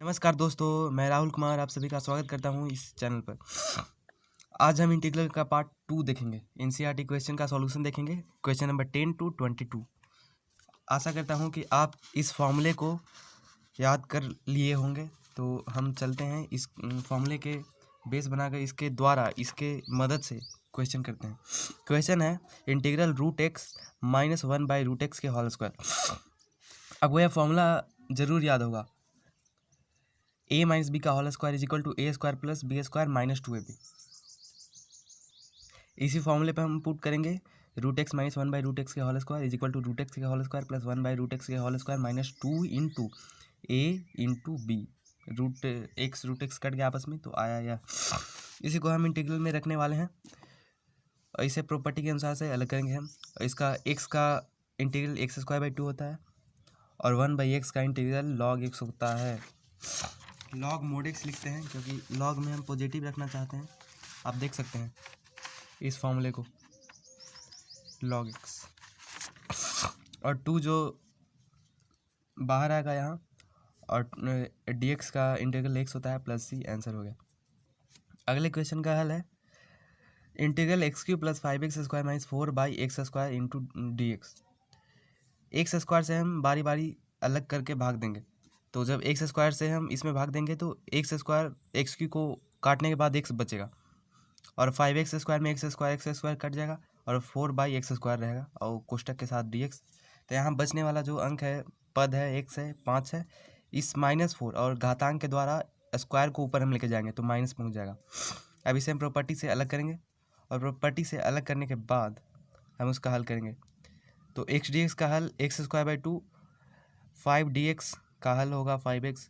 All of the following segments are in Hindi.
नमस्कार दोस्तों, मैं राहुल कुमार आप सभी का स्वागत करता हूं इस चैनल पर। आज हम इंटीग्रल का पार्ट 2 देखेंगे। एनसीईआरटी क्वेश्चन का सॉल्यूशन देखेंगे, क्वेश्चन नंबर 10 to 22। आशा करता हूं कि आप इस फॉर्मूले को याद कर लिए होंगे। तो हम चलते हैं इस फॉर्मूले के बेस बनाकर इसके द्वारा इसके मदद से क्वेश्चन करते हैं। क्वेश्चन है integral root x minus 1/√x के होल स्क्वायर। अब यह फॉर्मूला जरूर याद होगा, a माइनस बी का whole square is equal to A square plus B square minus 2ab। इसी फॉर्मूले पे हम पुट करेंगे रूट एक्स माइनस 1/√x के whole square is equal to root x के होल स्क्वायर प्लस 1/√x के whole square minus 2 into a into b. Root x cut गया आपस में तो आया यह। इसी को हम इंटीग्रल में रखने वाले हैं और इसे प्रॉपर्टी के अनुसार से अलग करेंगे हम। इसका एक्स का इंटीग्रल x²/2 होता है और 1/x का इंटीग्रल log x होता है। log mod x लिखते हैं क्योंकि log में हम पॉजिटिव रखना चाहते हैं। आप देख सकते हैं इस फॉर्मूले को, log x और 2 जो बाहर आएगा यहाँ और dx का इंटीग्रल x होता है प्लस c। आंसर हो गया। अगले क्वेश्चन का हल है integral x³ + 5x² - 4/x² into dx। X square से हम बारी बारी अलग करके भाग देंगे। तो जब एक्स स्क्वायर से हम इसमें भाग देंगे तो x² x³ को काटने के बाद x बचेगा और 5x² में x² कट जाएगा और 4/x² रहेगा और कोष्टक के साथ dx। तो यहाँ बचने वाला जो अंक है, पद है, x है, 5 है। इस -4 और घातांक के द्वारा स्क्वायर को ऊपर हम लेके जाएंगे तो माइनस पहुँच जाएगा। अब इसे हम प्रॉपर्टी से अलग करेंगे और प्रॉपर्टी से अलग करने के बाद हम उसका हल करेंगे। तो x dx का हल x² 2, 5 dx का हल होगा 5x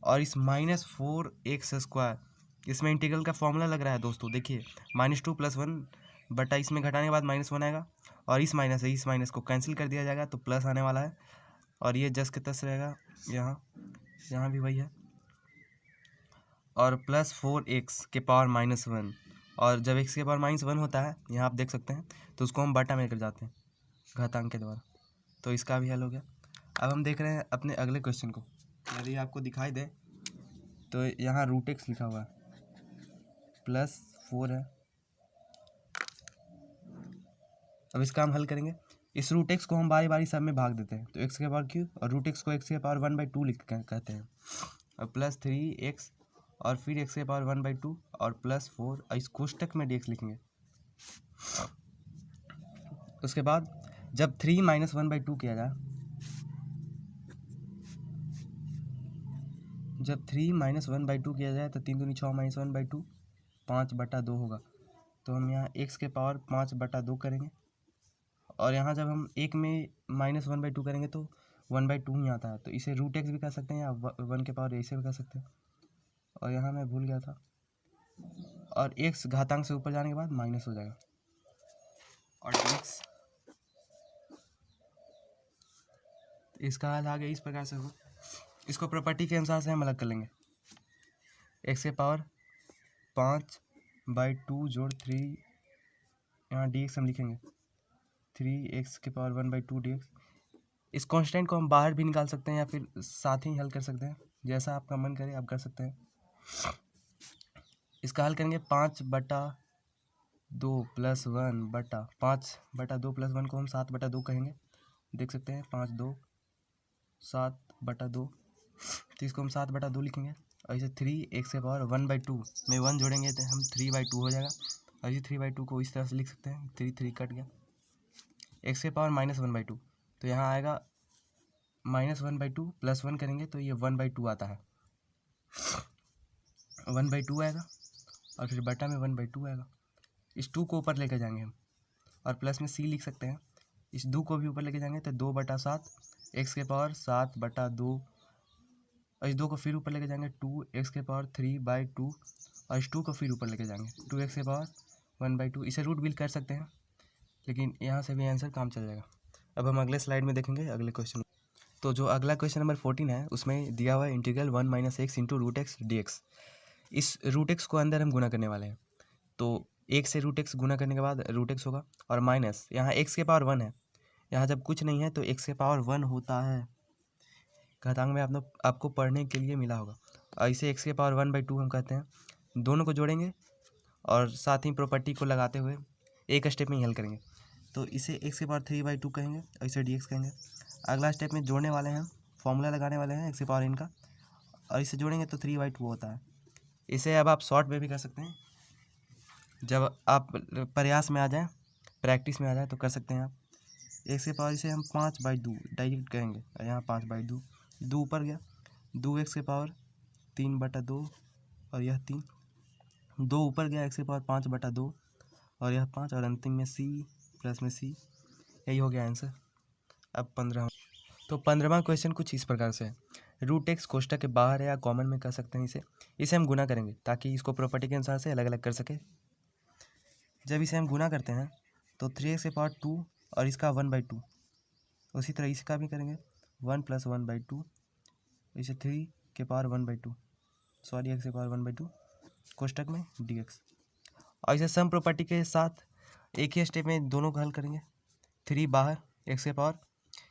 और इस -4x², इसमें इंटीग्रल का फॉर्मूला लग रहा है दोस्तों। देखिए -2 + 1 बटा इसमें घटाने के बाद -1 आएगा और इस माइनस को कैंसिल कर दिया जाएगा तो प्लस आने वाला है और ये जस के तस रहेगा। यहाँ भी वही है और प्लस 4x के पावर -1 और जब x के पावर -1 होता है यहाँ आप देख सकते हैं तो उसको हम बटा में लेकर जाते हैं घातांक के द्वारा। तो इसका भी हल हो गया। अब हम देख रहे हैं अपने अगले क्वेश्चन को। यदि आपको दिखाई दे तो यहाँ रूट एक्स लिखा हुआ है प्लस 4 है। अब इसका हम हल करेंगे। इस रूट एक्स को हम बारी बारी सब में भाग देते हैं तो x के पावर क्यू और रूट एक्स को x के पावर 1/2 लिख कहते हैं और प्लस 3x और फिर x के पावर 1/2 और प्लस 4 और इस कोष्टक में dx लिखेंगे। उसके बाद जब 3 - 1/2 किया जाए, जब 3 - 1/2 किया जाए तो 3 दूनी 6 - 1/2 5/2 होगा। तो हम यहाँ x के पावर 5/2 करेंगे और यहाँ जब हम एक में -1/2 करेंगे तो 1/2 ही आता है। तो इसे रूट एक्स भी कर सकते हैं या 1 के पावर ऐसे भी कर सकते हैं और यहाँ मैं भूल गया था और x घातांक से ऊपर जाने के बाद माइनस हो जाएगा और dx। इसका हल आगे इस प्रकार से हो। इसको प्रॉपर्टी के अनुसार से हम अलग कर लेंगे। x के पावर 5/2 जोड़ 3, यहाँ dx हम लिखेंगे 3x के पावर 1/2 dx। इस कांस्टेंट को हम बाहर भी निकाल सकते हैं या फिर साथ ही हल कर सकते हैं, जैसा आपका मन करे आप कर सकते हैं। इसका हल करेंगे 5/2 + 1 बटा 5/2 + 1 को हम 7/2 कहेंगे। देख सकते हैं 5 2 7/2, तो इसको हम 7/2 लिखेंगे और इसे 3x के पावर 1/2 में 1 जोड़ेंगे तो हम 3/2 हो जाएगा और इसे 3/2 को इस तरह से लिख सकते हैं। 3 कट गया। x के पावर -1/2 तो यहाँ आएगा -1/2 + 1 करेंगे तो ये 1/2 आता है। 1/2 आएगा और फिर बटा में 1/2 आएगा। इस 2 को ऊपर लेके जाएंगे हम और प्लस में c लिख सकते हैं। इस 2 को भी ऊपर लेके जाएंगे तो 2/7 x के पावर 7/2 और इस 2 को फिर ऊपर लेके जाएंगे 2x के पावर 3/2 और इस 2 को फिर ऊपर लेके जाएंगे 2x के पावर 1/2। इसे रूट भी कर सकते हैं लेकिन यहाँ से भी आंसर काम चल जाएगा। अब हम अगले स्लाइड में देखेंगे अगले क्वेश्चन। तो जो अगला क्वेश्चन नंबर 14 है उसमें दिया हुआ है integral 1 - x into root x dx। इस रूट एक्स को अंदर हम गुना करने वाले हैं तो 1 से रूट एक्स गुना करने के बाद रूट एक्स होगा और माइनस यहाँ x के पावर 1 है। यहाँ जब कुछ नहीं है तो x के पावर 1 होता है। घातांक में आपको पढ़ने के लिए मिला होगा। और इसे x के पावर 1/2 हम कहते हैं। दोनों को जोड़ेंगे और साथ ही प्रॉपर्टी को लगाते हुए एक स्टेप में ही हल करेंगे। तो इसे x के पावर 3/2 कहेंगे और इसे dx कहेंगे। अगला स्टेप में जोड़ने वाले हैं, फॉर्मूला लगाने वाले हैं x के पावर n का, और इसे जोड़ेंगे तो 3/2 होता है। इसे अब आप शॉर्ट में भी कर सकते हैं, जब आप प्रयास में आ जाएं, प्रैक्टिस में आ जाए तो कर सकते हैं आप। x के पावर इसे हम 5/2 डायरेक्ट करेंगे, और यहाँ 5/2, 2 ऊपर गया, 2x के पावर 3/2 और यह 3, 2 ऊपर गया, x के पावर 5/2 और यह 5, और अंतिम में c प्लस में c। यही हो गया आंसर। अब 15वां, तो 15वां क्वेश्चन कुछ इस प्रकार से है। रूट एक्स कोष्टक के बाहर है या कॉमन में कर सकते हैं। इसे हम गुना करेंगे ताकि इसको प्रॉपर्टी के अनुसार से अलग अलग कर सके। जब इसे हम गुना करते हैं तो 3x के पावर 2 और इसका 1/2, उसी तरह इसका भी करेंगे 1 + 1/2, इसे 3 के पावर 1/2, सॉरी x के पावर 1/2 कोष्टक में dx। और इसे सम प्रॉपर्टी के साथ एक ही स्टेप में दोनों को हल करेंगे। 3 बाहर, x के पावर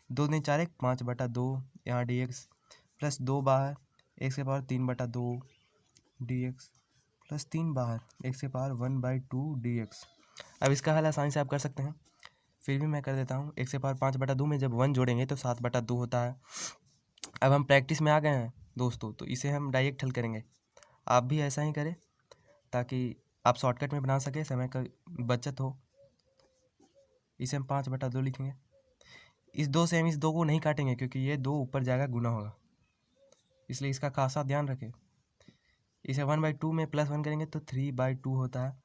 2 दूनी 4, 5/2 यहाँ dx, प्लस 2 बाहर, x के पावर 3/2 dx, प्लस 3 बाहर, x के पावर 1/2 dx। अब इसका हल आसानी से आप कर सकते हैं, फिर भी मैं कर देता हूँ। x के पावर 5/2 में जब 1 जोड़ेंगे तो 7/2 होता है। अब हम प्रैक्टिस में आ गए हैं दोस्तों, तो इसे हम डायरेक्ट हल करेंगे। आप भी ऐसा ही करें ताकि आप शॉर्टकट में बना सकें, समय का बचत हो। इसे हम 5/2 लिखेंगे। इस 2 से हम इस 2 को नहीं काटेंगे क्योंकि ये 2 ऊपर जाएगा, गुना होगा, इसलिए इसका खासा ध्यान रखें। इसे 1/2 में +1 करेंगे तो 3/2 होता है,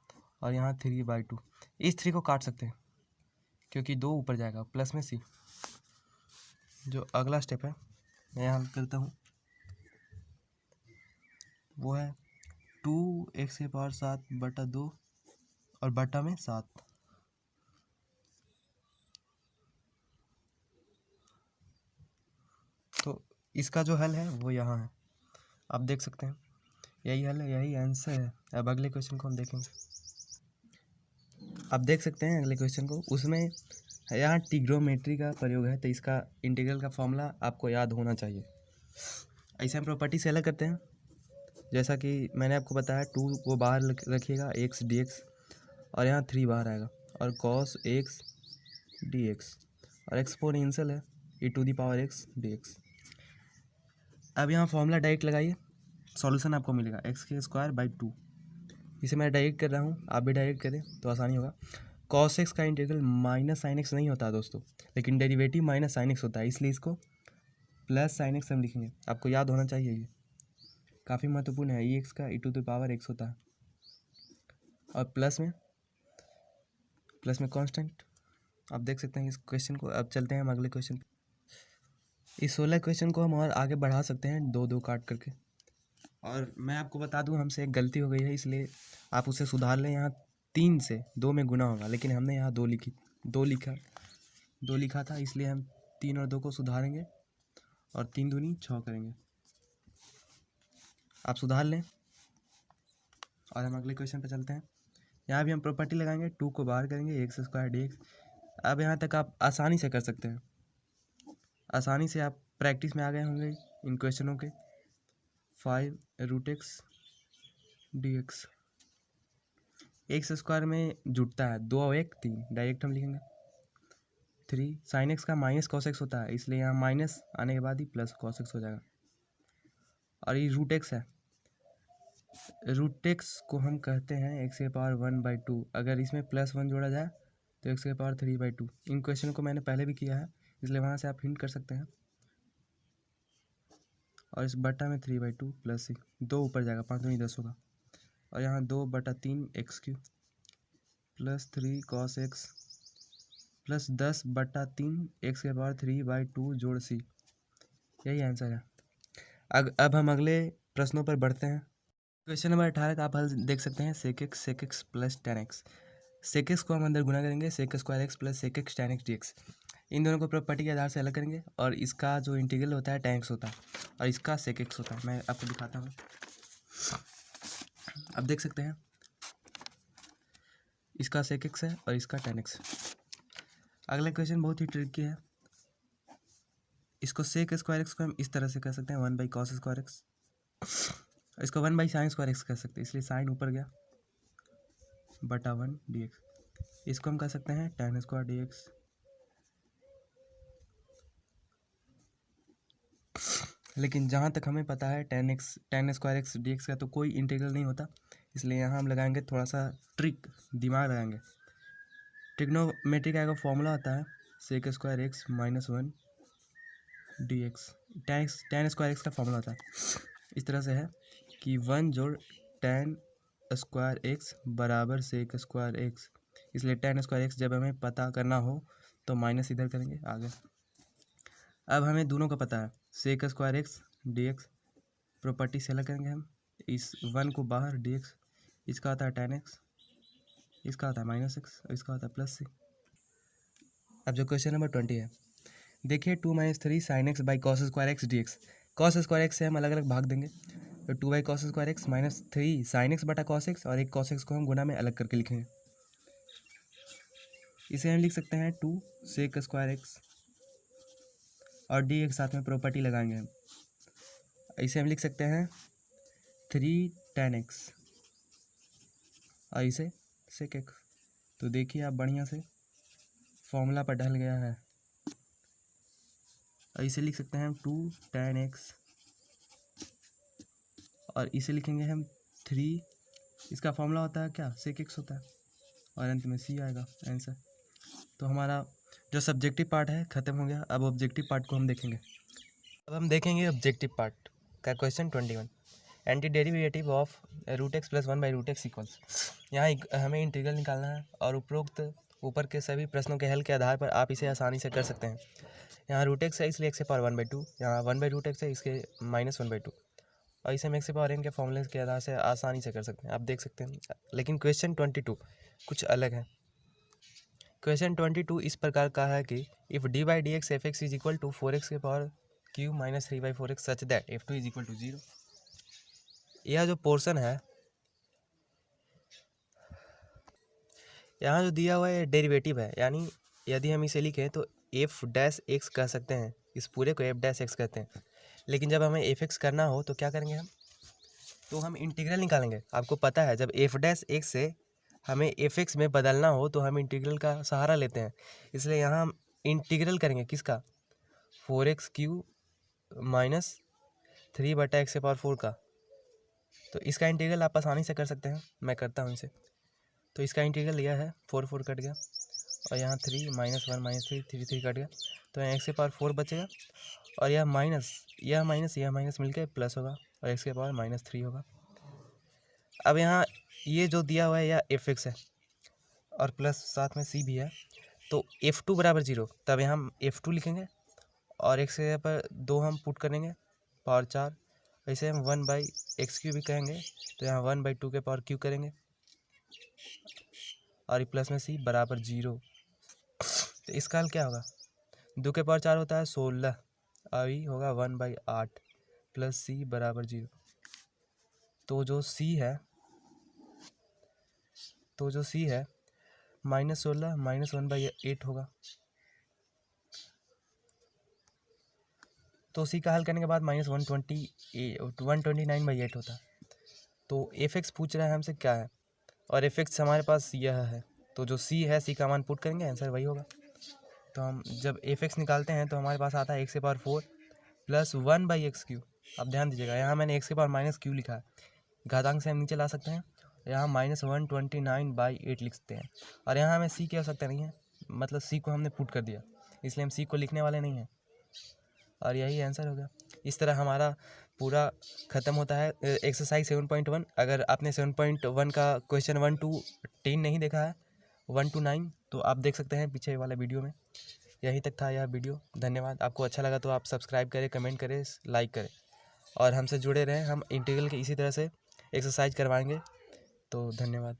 और यहाँ 3/2। इस 3 को काट सकते हैं क्योंकि 2 ऊपर जाएगा, प्लस में c। जो अगला स्टेप है मैं यहाँ करता हूँ, वो है 2x के पावर 7/2 और बटा में 7। तो इसका जो हल है वो यहाँ है, आप देख सकते हैं। यही हल है, यही आंसर है। अब अगले क्वेश्चन को हम देखेंगे। आप देख सकते हैं अगले क्वेश्चन को, उसमें यहाँ ट्रिग्नोमेट्री का प्रयोग है, तो इसका इंटीग्रल का फॉर्मूला आपको याद होना चाहिए। ऐसे हम प्रॉपर्टी से अलग करते हैं, जैसा कि मैंने आपको बताया 2 को बाहर रखिएगा, x dx, और यहाँ 3 बाहर आएगा, और cos x dx, और एक्सपोनेंशियल है e⁻x dx। अब यहाँ फॉर्मूला डायरेक्ट लगाइए, सॉल्यूशन आपको मिलेगा x²/2। इसे मैं डायरेक्ट कर रहा हूँ, आप भी डायरेक्ट करें तो आसानी होगा। cos x का इंटीग्रल -sin x नहीं होता दोस्तों, लेकिन डेरिवेटिव -sin x होता है, इसलिए इसको +sin x हम लिखेंगे। आपको याद होना चाहिए, ये काफ़ी महत्वपूर्ण है। e(x) का e⁻x होता है, और प्लस में कांस्टेंट। आप देख सकते हैं इस क्वेश्चन को। अब चलते हैं हम अगले क्वेश्चन पे। इस 16 क्वेश्चन को हम और आगे बढ़ा सकते हैं 2-2 काट करके। और मैं आपको बता दूं, हमसे एक गलती हो गई है, इसलिए आप उसे सुधार लें। यहाँ 3 से 2 में गुना होगा, लेकिन हमने यहाँ 2 लिखा था, इसलिए हम 3 और 2 को सुधारेंगे और 3 दूनी 6 करेंगे। आप सुधार लें और हम अगले क्वेश्चन पे चलते हैं। यहाँ भी हम प्रॉपर्टी लगाएंगे, 2 को बाहर करेंगे, x² dx। अब यहाँ तक आप आसानी से कर सकते हैं, आसानी से आप प्रैक्टिस में आ गए होंगे इन क्वेश्चनों के। 5√x dx, x² में जुटता है 2 और 1 3, डायरेक्ट हम लिखेंगे। 3 sin x का -cos x होता है, इसलिए यहाँ माइनस आने के बाद ही प्लस cos x हो जाएगा। और ये √x है, √x को हम कहते हैं x के पावर 1/2। अगर इसमें +1 जोड़ा जाए तो x के पावर 3/2। इन क्वेश्चन को मैंने पहले भी किया है, इसलिए वहाँ से आप हिंट कर सकते हैं। और इस बटा में 3/2 प्लस c, 2 ऊपर जाएगा, 5 दूनी 10 होगा, और यहाँ 2/3 x³ plus 3 cos x plus 10/3 x के पावर 3/2 जोड़ c। यही आंसर है। अब हम अगले प्रश्नों पर बढ़ते हैं। क्वेश्चन नंबर 18 का आप हल देख सकते हैं। sec x plus tan x, sec x को हम अंदर गुना करेंगे, sec² x plus sec x tan x dx। इन दोनों को प्रॉपर्टी के आधार से अलग करेंगे, और इसका जो इंटीग्रल होता है tan x होता है, और इसका sec x होता है। मैं आपको दिखाता हूँ, आप देख सकते हैं इसका sec x है और इसका tan x। अगला क्वेश्चन बहुत ही ट्रिकी है। इसको सेक स्क्वायर एक्स को हम इस तरह से कह सकते हैं 1/cos²x, इसको 1/sin²x कह सकते हैं, इसलिए साइन ऊपर गया बटा 1 dx। इसको हम कह सकते हैं tan² dx। लेकिन जहाँ तक हमें पता है tan² dx का तो कोई इंटीग्रल नहीं होता, इसलिए यहाँ हम लगाएंगे थोड़ा सा ट्रिक, दिमाग लगाएंगे। ट्रिग्नोमेट्री का फॉर्मूला होता है sec² x - 1 dx। tan² x का फॉर्मूला होता है इस तरह से है कि 1 जोड़ tan² x बराबर sec² x, इसलिए tan² x जब हमें पता करना हो तो माइनस इधर करेंगे आगे। अब हमें दोनों का पता है sec² x dx, प्रॉपर्टी से अलग करेंगे हम, इस 1 को बाहर dx, इसका आता है tan x, इसका आता है -x और इसका आता है +c। अब जो क्वेश्चन नंबर 20 है, देखिए 2 - 3 sin x cos² x dx। cos² x से हम अलग अलग भाग देंगे, तो 2/cos² x - 3 sin x बटा cos x, और एक cos x को हम गुना में अलग करके लिखेंगे। इसे हम लिख सकते हैं 2 sec² x और dx साथ में प्रॉपर्टी लगाएंगे हम, इसे हम लिख सकते हैं 3 tan x और इसे sec x। तो देखिए आप बढ़िया से फॉर्मूला पर ढल गया है, और इसे लिख सकते हैं हम 2 tan x और इसे लिखेंगे हम 3, इसका फॉर्मूला होता है क्या, sec x होता है, और अंत में c आएगा आंसर। तो हमारा जो सब्जेक्टिव पार्ट है ख़त्म हो गया। अब ऑब्जेक्टिव पार्ट को हम देखेंगे। अब हम देखेंगे ऑब्जेक्टिव पार्ट का question 21, anti derivative of √x + 1/√x equals. यहाँ हमें इंटीग्रल निकालना है, और उपरोक्त ऊपर के सभी प्रश्नों के हल के आधार पर आप इसे आसानी से कर सकते हैं। यहाँ √x है इसलिए x⁴1/2, यहाँ 1/√x है इसके -1/2, और इसे हम x⁴n के फॉर्मूले के आधार से आसानी से कर सकते हैं, आप देख सकते हैं। लेकिन क्वेश्चन 22 कुछ अलग है। क्वेश्चन 22 इस प्रकार का है कि if d/dx f(x) = 4x³ - 3/4x such that f2 = 0। यह जो पोर्शन है, यहाँ जो दिया हुआ है डेरिवेटिव है, यानी यदि हम इसे लिखें तो f' कह सकते हैं, इस पूरे को f' कहते हैं। लेकिन जब हमें f(x) करना हो तो क्या करेंगे हम, तो हम इंटीग्रल निकालेंगे। आपको पता है जब f' से हमें f(x) में बदलना हो तो हम इंटीग्रल का सहारा लेते हैं, इसलिए यहाँ हम इंटीग्रल करेंगे किसका, 4x³ - 3/x⁴ का। तो इसका इंटीग्रल आप आसानी से कर सकते हैं, मैं करता हूँ इसे। तो इसका इंटीग्रल यह है, 4 कट गया, और यहाँ 3 - 1 - 3 3 कट गया, तो यहाँ x⁴ बचेगा, और यह माइनस मिलकर प्लस होगा, और x⁻³ होगा। अब यहाँ ये जो दिया हुआ है यह f(x) है, और प्लस साथ में c भी है, तो f2 = 0, तब यहाँ हम f2 लिखेंगे, और x पर 2 हम पुट करेंगे, पावर 4, ऐसे हम 1/x³ भी कहेंगे, तो यहाँ 1/2 के पावर क्यू करेंगे, और प्लस में c = 0। तो इसका हल क्या होगा, 2 के पावर 4 होता है 16, अभी होगा 1/8 प्लस c = 0। तो जो c है -16 - 1/8 होगा। तो c का हल करने के बाद -129/8 होता है। तो f(x) पूछ रहा है हमसे क्या है, और f(x) हमारे पास यह है, तो जो c है c का मान पुट करेंगे, आंसर वही होगा। तो हम जब f(x) निकालते हैं तो हमारे पास आता है x⁴ + 1/x³। अब ध्यान दीजिएगा, यहाँ मैंने x⁻ q लिखा है, घातांक से हम नीचे ला सकते हैं, यहाँ -129/8 लिखते हैं, और यहाँ हमें c की आवश्यकता नहीं है, मतलब c को हमने पुट कर दिया, इसलिए हम c को लिखने वाले नहीं हैं, और यही आंसर होगा। इस तरह हमारा पूरा ख़त्म होता है एक्सरसाइज 7.1। अगर आपने 7.1 का क्वेश्चन 1 to 10 नहीं देखा है, 1 to 9, तो आप देख सकते हैं पीछे वाले वीडियो में। यहीं तक था यह वीडियो, धन्यवाद। आपको अच्छा लगा तो आप सब्सक्राइब करें, कमेंट करें, लाइक करें, और हमसे जुड़े रहें। हम इंटीग्रल के इसी तरह से एक्सरसाइज करवाएंगे। तो धन्यवाद।